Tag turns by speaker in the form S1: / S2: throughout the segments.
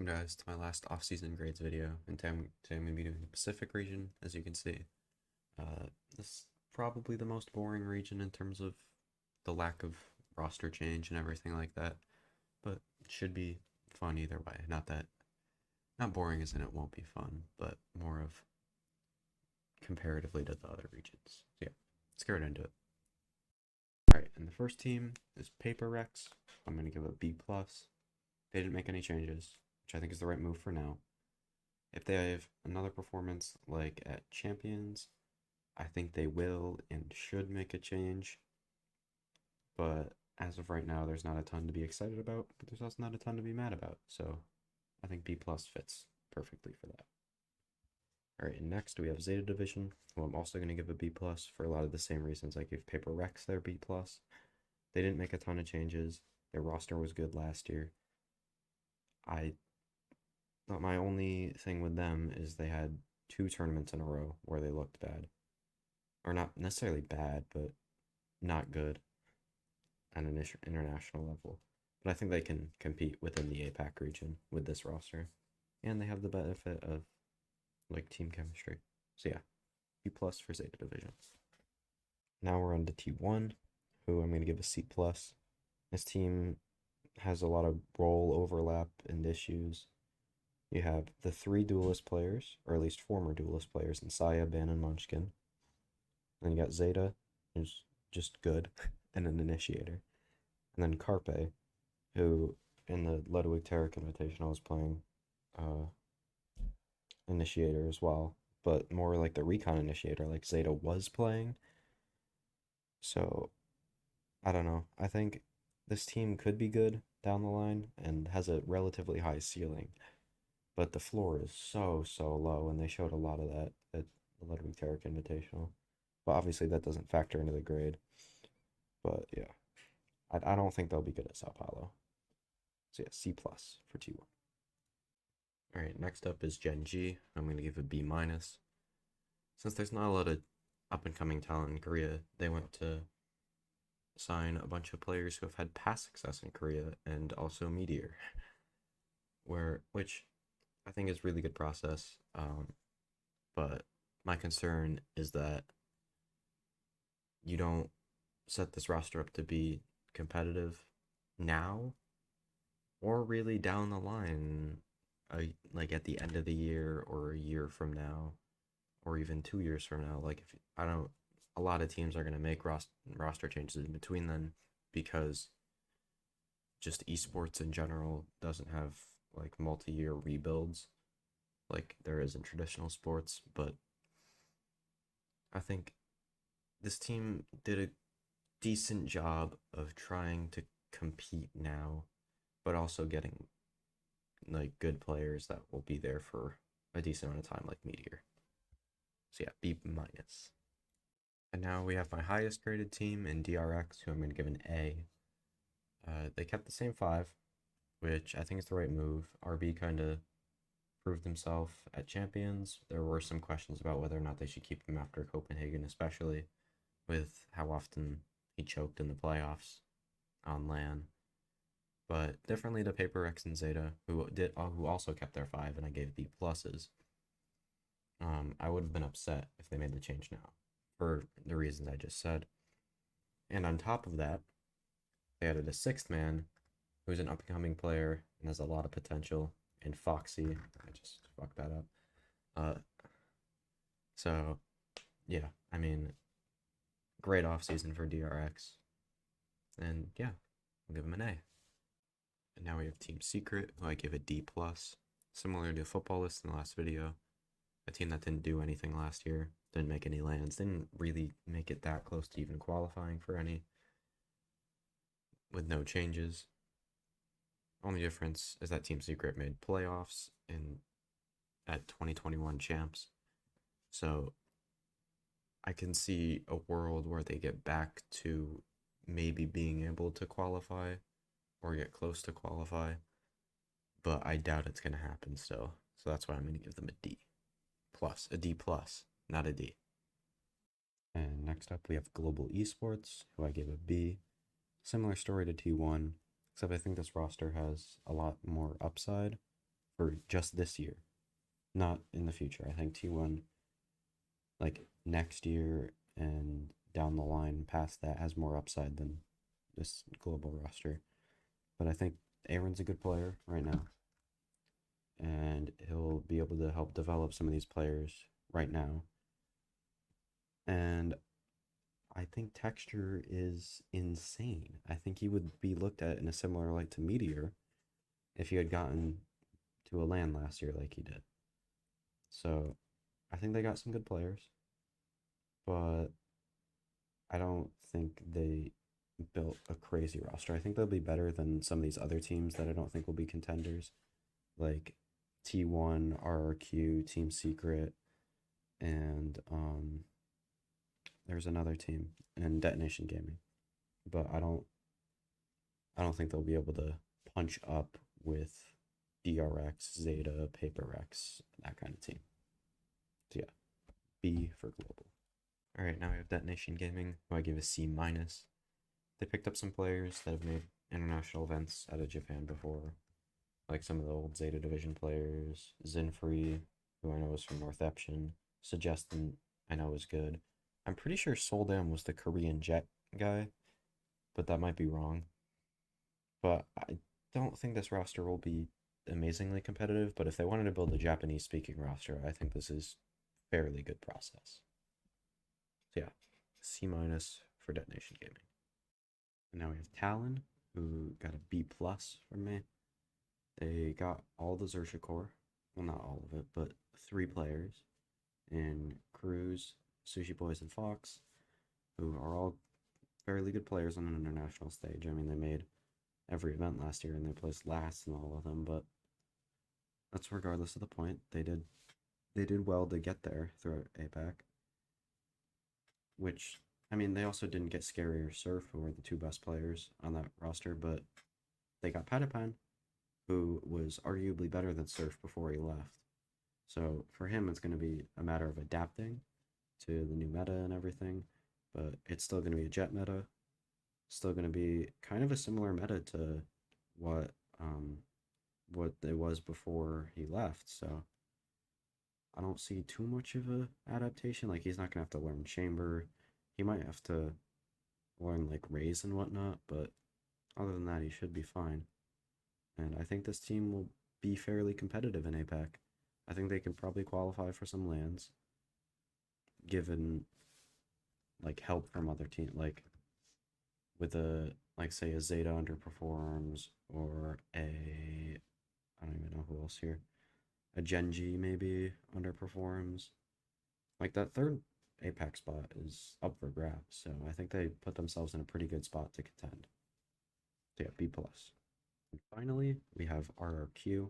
S1: Welcome guys to my last off-season grades video, and today I'm going to be doing the Pacific region. As you can see, this is probably the most boring region in terms of the lack of roster change and everything like that, but it should be fun either way. Not boring as in it won't be fun, but more of comparatively to the other regions. So yeah, let's get right into it. Alright, and the first team is Paper Rex. I'm going to give it a B+. They didn't make any changes, which I think is the right move for now. If they have another performance like at Champions, I think they will and should make a change. But as of right now, there's not a ton to be excited about, but there's also not a ton to be mad about. So I think B+ fits perfectly for that. Alright, and next we have Zeta Division, who I'm also going to give a B+ for a lot of the same reasons I gave Paper Rex their B+. They didn't make a ton of changes. Their roster was good last year. I thought my only thing with them is they had 2 tournaments in a row where they looked bad. Or not necessarily bad, but not good at an international level. But I think they can compete within the APAC region with this roster. And they have the benefit of like team chemistry. So yeah, B+ for Zeta Division. Now we're on to T1, who I'm going to give a C+. This team has a lot of role overlap and issues. You have the 3 duelist players, or at least former duelist players, in Saya, Ban, and Munchkin. Then you got Zeta, who's just good, and an initiator. And then Carpe, who in the Ludwig Tarek Invitational was playing initiator as well, but more like the recon initiator, like Zeta was playing. So, I don't know. I think this team could be good down the line and has a relatively high ceiling, but the floor is so low, and they showed a lot of that at the Ludwig Tarek Invitational. But obviously that doesn't factor into the grade. But yeah, I don't think they'll be good at Sao Paulo. So yeah, C+ for T1. Alright, next up is GenG. I'm going to give a B-. Since there's not a lot of up-and-coming talent in Korea, they went to sign a bunch of players who have had past success in Korea and also Meteor, which I think is really good process. But my concern is that you don't set this roster up to be competitive now or really down the line, like at the end of the year or a year from now or even 2 years from now. Like, if I don't, a lot of teams are going to make roster changes in between then, because just esports in general doesn't have like multi-year rebuilds like there is in traditional sports. But I think this team did a decent job of trying to compete now, but also getting like good players that will be there for a decent amount of time, like Meteor. So yeah, B-. And now we have my highest graded team in DRX, who I'm going to give an A. They kept the same 5, which I think is the right move. RB kind of proved himself at Champions. There were some questions about whether or not they should keep him after Copenhagen, especially with how often he choked in the playoffs on LAN. But differently to Paper X and Zeta, who also kept their 5, and I gave B+. I would have been upset if they made the change now, for the reasons I just said. And on top of that, they added a 6th man, who's an up-and-coming player and has a lot of potential, in Foxy. I just fucked that up. So, yeah, I mean, great offseason for DRX. And yeah, I'll give him an A. And now we have Team Secret, who I give a D+. Similar to Football List in the last video, a team that didn't do anything last year, didn't make any lands, didn't really make it that close to even qualifying for any, with no changes. Only difference is that Team Secret made playoffs at 2021 champs. So I can see a world where they get back to maybe being able to qualify or get close to qualify, but I doubt it's going to happen still. So that's why I'm going to give them a D+, a D+, not a D. And next up we have Global Esports, who I give a B. Similar story to T1, except I think this roster has a lot more upside. for just this year, not in the future. I think T1, like next year and down the line past that, has more upside than this global roster. But I think Aaron's a good player right now, and he'll be able to help develop some of these players right now. And I think Texture is insane. I think he would be looked at in a similar light to Meteor if he had gotten to a LAN last year like he did. So I think they got some good players, but I don't think they built a crazy roster. I think they'll be better than some of these other teams that I don't think will be contenders, like T1, RRQ, Team Secret, and there's another team, and Detonation Gaming. But I don't think they'll be able to punch up with DRX, Zeta, PaperX, that kind of team. So yeah, B for global. All right, now we have Detonation Gaming, who I give a C minus. They picked up some players that have made international events out of Japan before, like some of the old Zeta Division players, Zinfree, who I know is from North Epsion, Suggestion, I know is good. I'm pretty sure Soldam was the Korean Jet guy, but that might be wrong. But I don't think this roster will be amazingly competitive, but if they wanted to build a Japanese speaking roster, I think this is fairly good process. So yeah, C minus for Detonation Gaming. And now we have Talon, who got a B plus from me. They got all the Xerxia core, well, not all of it, but 3 players in Cruz, Sushi Boys, and Fox, who are all fairly good players on an international stage. I mean, they made every event last year and they placed last in all of them, but that's regardless of the point. They did well to get there throughout APAC, which, I mean, they also didn't get Scary or Surf, who were the 2 best players on that roster, but they got Patapan, who was arguably better than Surf before he left. So for him, it's going to be a matter of adapting to the new meta and everything, but it's still going to be a Jet meta. Still going to be kind of a similar meta to what it was before he left. So I don't see too much of a adaptation. Like, he's not going to have to learn Chamber. He might have to learn like Raze and whatnot, but other than that, he should be fine. And I think this team will be fairly competitive in APAC. I think they can probably qualify for some lands, given like help from other teams, like with say a Zeta underperforms, or I don't even know who else here, a GenG maybe underperforms. Like, that third APAC spot is up for grabs, so I think they put themselves in a pretty good spot to contend. So yeah, B plus. And finally, we have RRQ,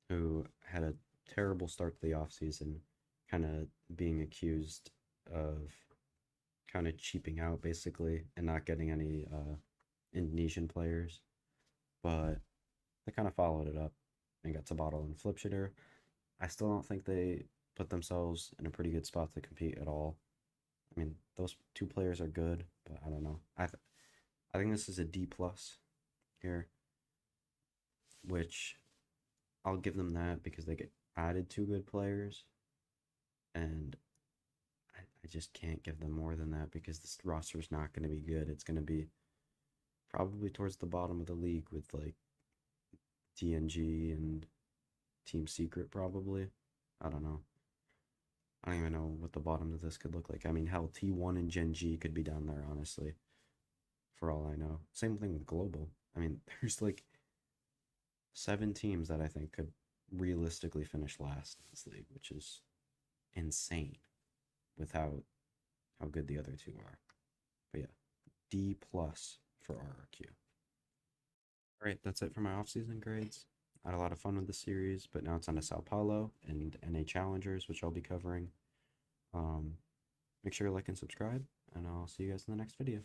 S1: who had a terrible start to the offseason, kind of being accused of kind of cheaping out basically and not getting any Indonesian players, but they kind of followed it up and got to bottle and flip shitter. I still don't think they put themselves in a pretty good spot to compete at all. I mean, those 2 players are good, but I don't know. I think this is a D plus here, which I'll give them that because they get added 2 good players, and I just can't give them more than that because this roster is not going to be good. It's going to be probably towards the bottom of the league with like GenG and Team Secret probably. I don't know. I don't even know what the bottom of this could look like. I mean, hell, T1 and GenG could be down there, honestly, for all I know. Same thing with Global. I mean, there's like 7 teams that I think could realistically finish last in this league, which is insane with how good the other 2 are. But yeah, D plus for RRQ. All right, that's it for my off-season grades. I had a lot of fun with this series, but now it's on to Sao Paulo and NA Challengers, which I'll be covering. Make sure to like and subscribe, and I'll see you guys in the next video.